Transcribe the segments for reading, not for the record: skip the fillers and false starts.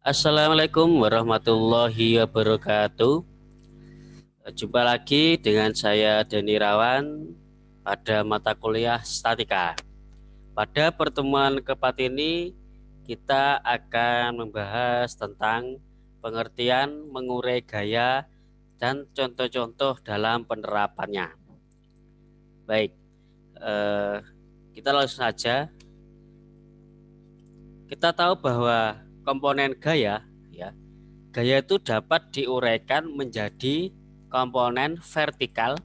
Assalamualaikum warahmatullahi wabarakatuh. Jumpa lagi dengan saya Deni Rawan pada mata kuliah statika. Pada pertemuan keempat ini kita akan membahas tentang pengertian mengurai gaya dan contoh-contoh dalam penerapannya. Baik, kita langsung saja. Kita tahu bahwa komponen gaya, ya, gaya itu dapat diuraikan menjadi komponen vertikal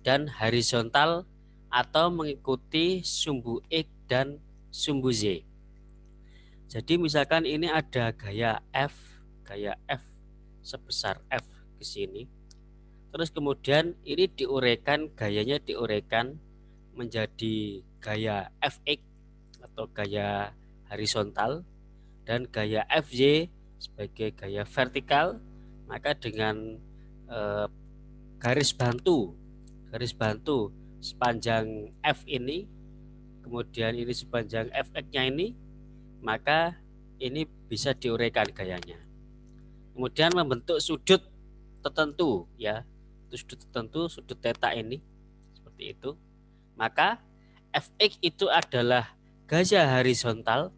dan horizontal atau mengikuti sumbu X dan sumbu Z. Jadi misalkan ini ada gaya F sebesar F ke sini. Terus kemudian ini gayanya diuraikan menjadi gaya Fx atau gaya horizontal dan gaya Fy sebagai gaya vertikal. Maka dengan garis bantu sepanjang F ini, kemudian ini sepanjang Fx-nya ini, maka ini bisa diuraikan gayanya. Kemudian membentuk sudut tertentu, ya, sudut tertentu, sudut theta ini seperti itu. Maka Fx itu adalah gaya horizontal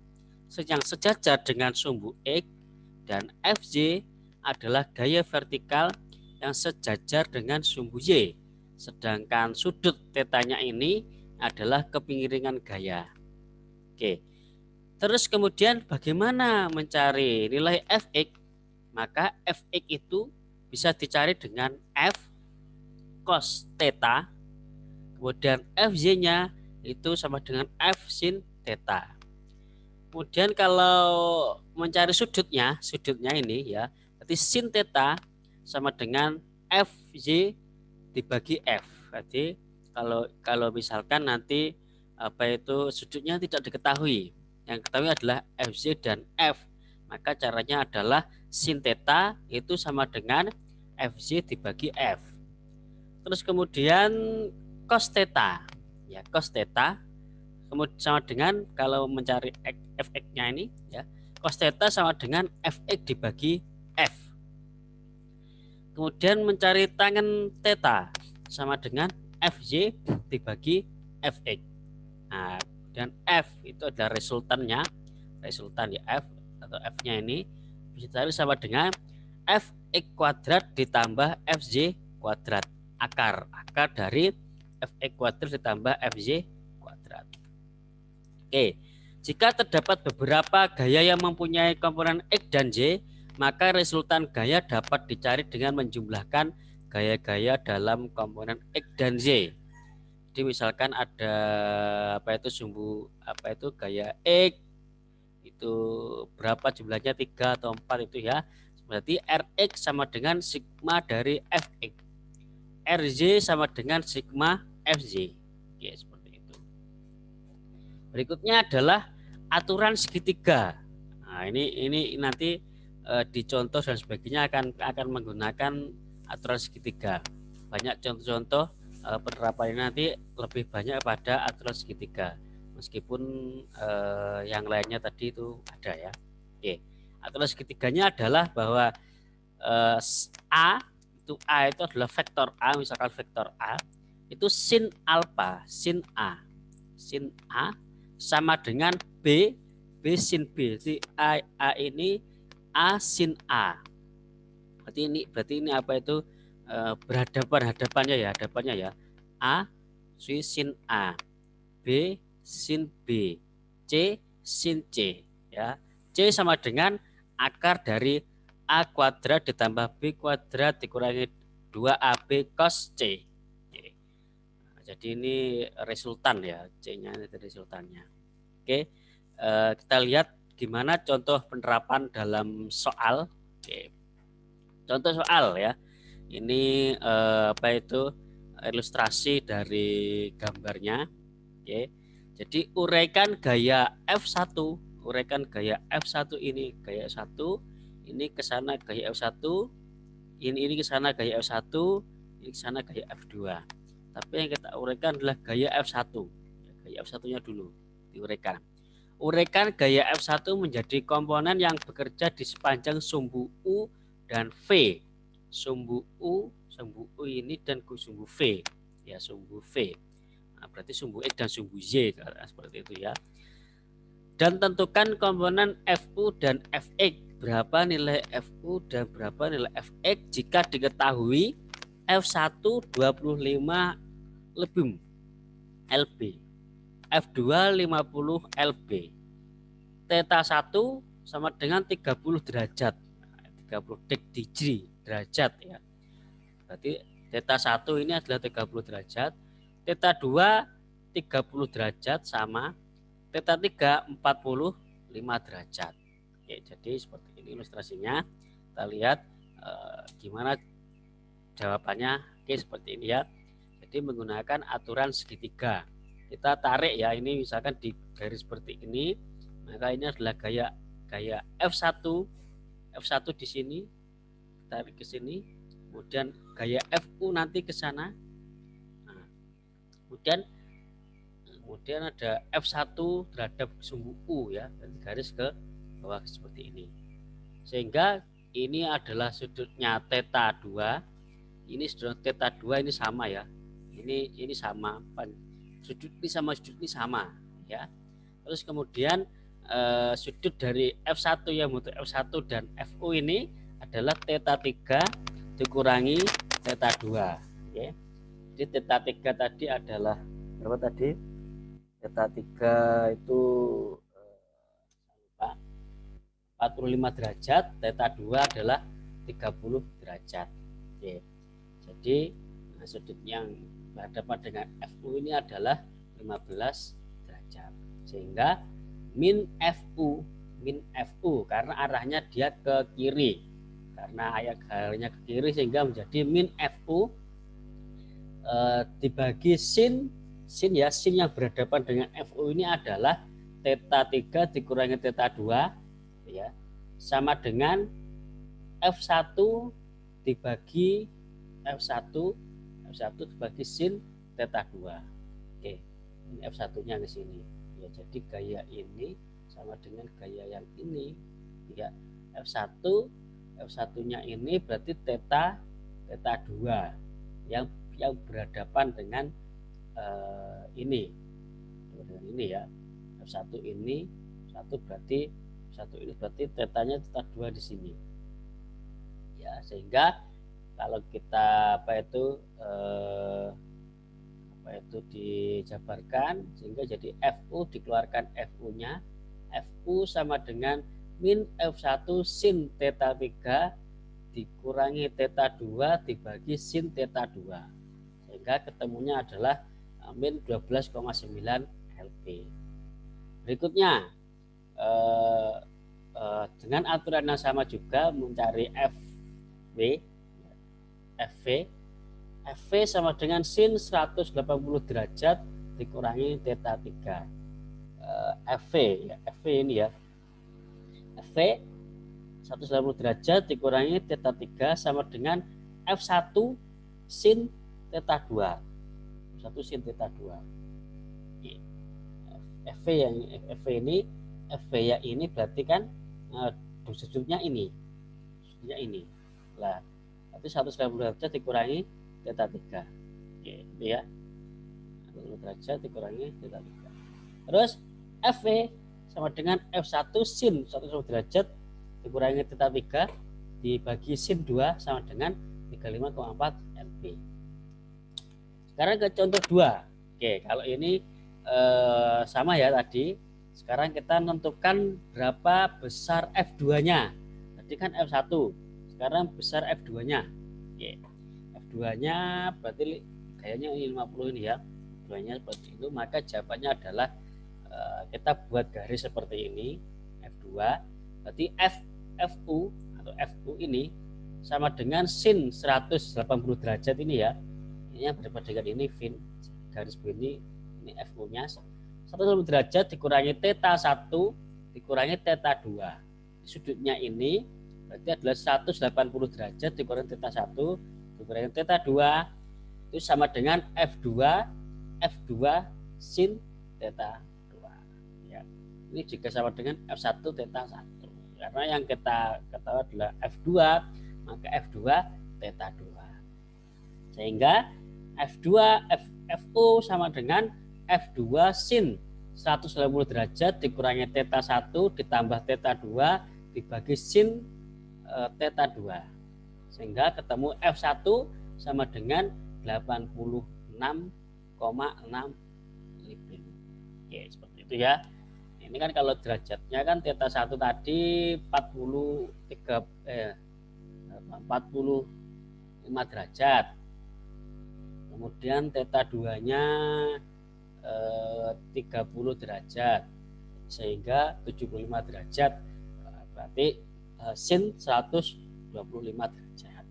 yang sejajar dengan sumbu X, dan Fj adalah gaya vertikal yang sejajar dengan sumbu Y. Sedangkan sudut tetanya ini adalah kemiringan gaya. Oke. Terus kemudian bagaimana mencari nilai Fx? Maka Fx itu bisa dicari dengan F cos theta, kemudian Fy-nya itu sama dengan F sin theta. Kemudian kalau mencari sudutnya ini, ya, berarti sin theta sama dengan Fy dibagi F. Berarti kalau misalkan nanti sudutnya tidak diketahui, yang ketahui adalah Fz dan F, maka caranya adalah sin theta itu sama dengan Fz dibagi F. Terus kemudian cos theta, ya, cos theta kemudian sama dengan, kalau mencari Fx-nya ini, ya, cos theta sama dengan Fx dibagi F. Kemudian mencari tangen theta sama dengan Fy dibagi Fx. Nah, dan F itu adalah resultan ya F atau F-nya ini bisa dicari sama dengan Fx kuadrat ditambah Fz kuadrat, akar dari Fx kuadrat ditambah Fz kuadrat. Oke, jika terdapat beberapa gaya yang mempunyai komponen X dan Y, maka resultan gaya dapat dicari dengan menjumlahkan gaya-gaya dalam komponen X dan Y. Jadi misalkan ada gaya X itu berapa jumlahnya, 3 atau 4 itu, ya. Berarti Rx sama dengan sigma dari Fx. Rz sama dengan sigma Fz. Oke, seperti itu. Berikutnya adalah aturan segitiga. Nah, ini nanti dicontoh dan sebagainya akan menggunakan aturan segitiga. Banyak contoh-contoh penerapannya nanti lebih banyak pada aturan segitiga, meskipun yang lainnya tadi itu ada, ya. Oke, aturan segitiganya adalah bahwa A itu adalah vektor A, misalkan vektor A itu sin alfa, sin A sama dengan B sin B. Jadi A ini A sin A. Berarti ini berhadapannya ya. A sin A, B sin B, C sin C, ya. C sama dengan akar dari A kuadrat ditambah B kuadrat dikurangi 2AB cos C. Jadi ini resultan, ya, C-nya itu resultannya. Oke, kita lihat gimana contoh penerapan dalam soal. Oke. Contoh soal, ya. Ini ilustrasi dari gambarnya. Oke. Jadi uraikan gaya F1, ini gaya F1, ini ke sana gaya F1, ini ke sana gaya F1, ini ke sana gaya F2. Tapi yang kita uraikan adalah gaya F1. Gaya F1-nya dulu diuraikan. Uraikan gaya F1 menjadi komponen yang bekerja di sepanjang sumbu U dan V. Sumbu U ini dan sumbu V. Ya, sumbu V. Nah, berarti sumbu X dan sumbu Y seperti itu ya. Dan tentukan komponen FU dan Fx. Berapa nilai FU dan berapa nilai Fx jika diketahui F1 25 lebih LB, F2 50 LB. Theta 1 sama dengan 30 derajat. 30 degree derajat ya. Berarti theta 1 ini adalah 30 derajat. Theta 2 30 derajat sama. Theta 3 45 derajat. Oke, jadi seperti ini ilustrasinya. Kita lihat gimana jawabannya. Oke, seperti ini ya. Jadi menggunakan aturan segitiga. Kita tarik ya, ini misalkan di garis seperti ini, maka ini adalah gaya F1 di sini, tarik ke sini, kemudian gaya FU nanti ke sana. Nah, kemudian ada F1 terhadap sumbu U ya, garis ke bawah seperti ini. Sehingga ini adalah sudutnya theta 2. Ini sudut theta 2 ini sama ya. Ini sama. Sudut ini sama sudut ini sama ya. Terus kemudian sudut dari F1 yang bentuk F1 dan FU ini adalah theta 3 dikurangi theta 2 ya. Jadi theta 3 tadi adalah berapa tadi? Theta 3 itu 45 derajat, theta 2 adalah 30 derajat. Oke. Jadi sudut yang berhadapan dengan FU ini adalah 15 derajat. Sehingga min FU karena arahnya dia ke kiri. Karena arahnya ke kiri sehingga menjadi min FU dibagi sin ya, sin yang berhadapan dengan FU ini adalah theta 3 dikurangi theta 2 ya, sama dengan F1 dibagi F1 dibagi sin theta 2. Oke, ini F1-nya ke sini. Ya, jadi gaya ini sama dengan gaya yang ini. Ya, F1-nya ini berarti theta 2 yang berhadapan dengan ini. Dengan ini ya. F1 ini berarti tetanya theta 2 di sini. Ya, sehingga kalau kita dijabarkan sehingga jadi FU dikeluarkan FU-nya. FU sama dengan min F1 sin theta 3 dikurangi theta 2 dibagi sin theta 2. Sehingga ketemunya adalah min 12,9 LP. Berikutnya dengan aturan yang sama juga mencari FV sama dengan sin 180 derajat dikurangi theta 3. FV ini ya. FV 180 derajat dikurangi theta 3 sama dengan F1 sin theta 2. F1 sin theta 2. FV ya ini berarti kan sudutnya ini. Lah, itu 180 derajat dikurangi theta 3. Oke, itu ya. 180 derajat dikurangi theta 3. Terus FV sama dengan F1 sin 180 derajat dikurangi theta 3 dibagi sin 2 sama dengan 35,4 LP. Sekarang ke contoh 2. Oke, kalau ini sama ya tadi. Sekarang kita menentukan berapa besar F2-nya. Tadi kan F1. Sekarang besar F2-nya. Oke. F2-nya berarti kayaknya ini 50 ini ya. F2-nya seperti itu, maka jawabannya adalah kita buat garis seperti ini. F2 berarti FU atau FU ini sama dengan sin 180 derajat ini ya. Ini yang berbeda dengan ini garis begini. Ini FU-nya 180 derajat dikurangi theta 1 dikurangi theta 2. Sudutnya ini berarti adalah 180 derajat dikurangi theta 1 dikurangi theta 2 itu sama dengan F2 sin theta 2 ya. ini juga sama dengan F1 theta 1. Karena yang kita ketahui adalah F2, maka F2 theta 2. Sehingga F2 FO sama dengan F2 sin 180 derajat dikurangi theta 1 ditambah theta 2 dibagi sin theta 2. Sehingga ketemu F1 sama dengan 86,6 Libin. Oke, seperti itu ya. Ini kan kalau derajatnya kan theta 1 tadi 45 derajat. Kemudian theta 2-nya 30 derajat. Sehingga 75 derajat. Berarti sin 125 derajat.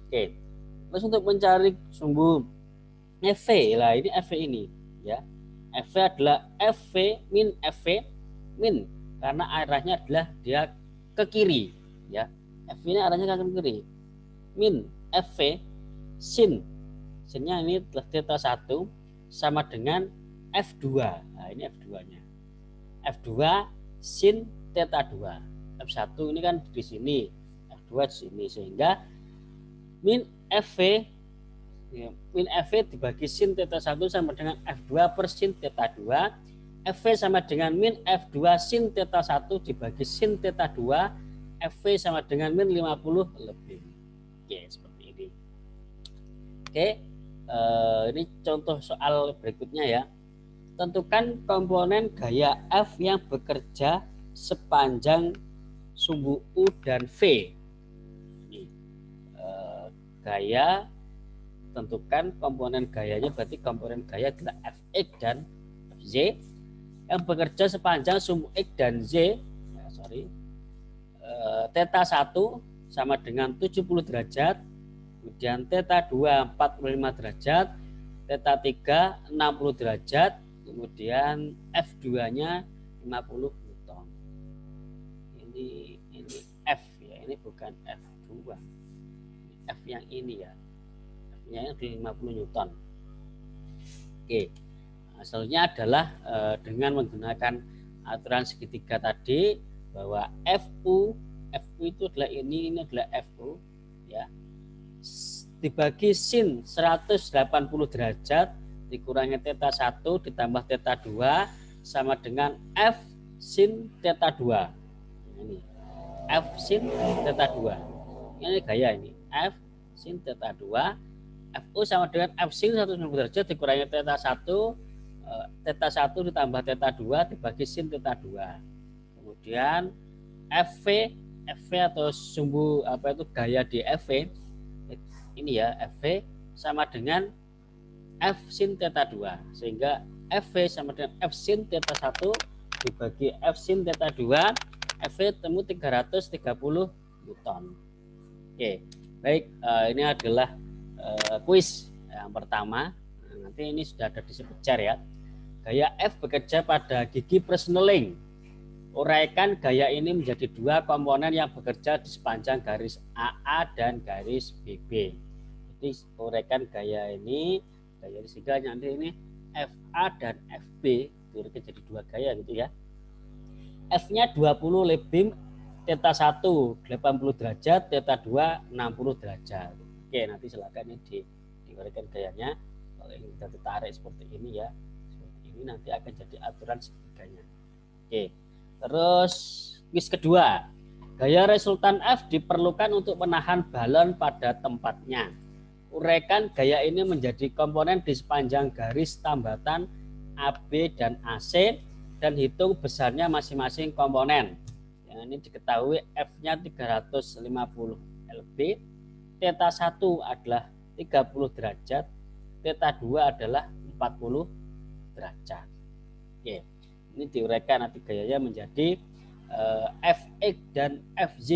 Oke. Terus untuk mencari sumbu FV, lah ini FV ini ya. FV adalah FV min FV min karena arahnya adalah dia ke kiri ya. FV ini arahnya ke kiri. Min FV sin sinnya ini theta 1 sama dengan F2. Nah, ini F2-nya. F2 sin theta 2. F1 ini kan di sini, F2 di sini, sehingga min FV dibagi sin theta 1 sama dengan F2 per sin theta 2. FV sama dengan min F2 sin theta 1 dibagi sin theta 2. FV sama dengan min 50 lebih. Oke, seperti ini. Oke, ini contoh soal berikutnya ya. Tentukan komponen gaya F yang bekerja sepanjang sumbu U dan V. Gaya, tentukan komponen gayanya, berarti komponen gaya adalah Fx dan Fz yang bekerja sepanjang sumbu X dan Z. Theta 1 sama dengan 70 derajat, kemudian theta 2 45 derajat, theta 3 60 derajat, kemudian F2-nya 50 Newton. Ini F ya, ini bukan F2. F yang ini ya, F-nya di 50 Newton. Oke, hasilnya adalah dengan menggunakan aturan segitiga tadi bahwa FU itu adalah ini adalah FU ya, dibagi sin 180 derajat dikurangi theta 1 ditambah theta 2 sama dengan F sin theta 2. Ini F sin theta 2. Ini gaya ini. F sin theta 2, FU sama dengan F sin 190 derajat dikurangi theta 1, theta 1 ditambah theta 2 dibagi sin theta 2. Kemudian FV atau sumbu apa itu gaya di FV ini ya, FV sama dengan F sin theta 2, sehingga FV sama dengan F sin theta 1 dibagi F sin theta 2, FV temu 330 Newton. Oke. Baik, ini adalah kuis yang pertama. Nanti ini sudah ada di sepejar ya. Gaya F bekerja pada gigi Fresnel. Uraikan gaya ini menjadi dua komponen yang bekerja di sepanjang garis AA dan garis BB. Jadi uraikan gaya ini sehingga nanti ini FA dan FB diuraikan jadi dua gaya gitu ya. F-nya 20 lebih theta 1 80 derajat, theta 2 60 derajat. Oke, nanti silakan ini diuraikan gayanya. Kalau ini kita tarik seperti ini ya. Seperti ini nanti akan jadi aturan segitiganya. Oke. Terus kuis kedua. Gaya resultan F diperlukan untuk menahan balon pada tempatnya. Uraikan gaya ini menjadi komponen di sepanjang garis tambatan AB dan AC dan hitung besarnya masing-masing komponen. Yang ini diketahui F-nya 350 lb, theta 1 adalah 30 derajat, theta 2 adalah 40 derajat. Oke, ini diuraikan nanti gayanya menjadi Fx dan Fz.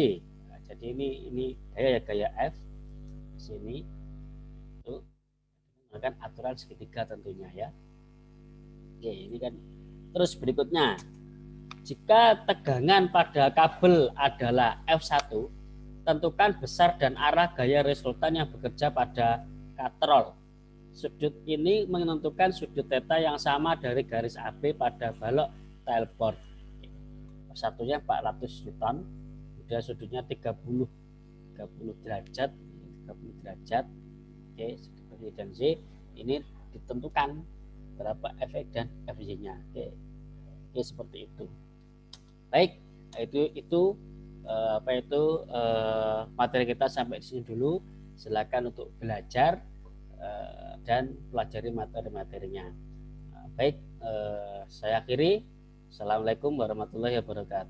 Nah, jadi ini gaya F sini itu menggunakan aturan segitiga tentunya ya. Oke, ini kan terus berikutnya. Jika tegangan pada kabel adalah F1, tentukan besar dan arah gaya resultan yang bekerja pada katrol. Sudut ini menentukan sudut theta yang sama dari garis AB pada balok tailboard. satunya 400 Newton, kemudian sudutnya 30 derajat, 30 derajat. Oke, dan Z ini ditentukan berapa Fx dan Fy-nya. Oke, seperti itu. Baik, itu materi kita sampai di sini dulu. Silakan untuk belajar dan pelajari materi-materinya. Baik, saya akhiri. Assalamualaikum warahmatullahi wabarakatuh.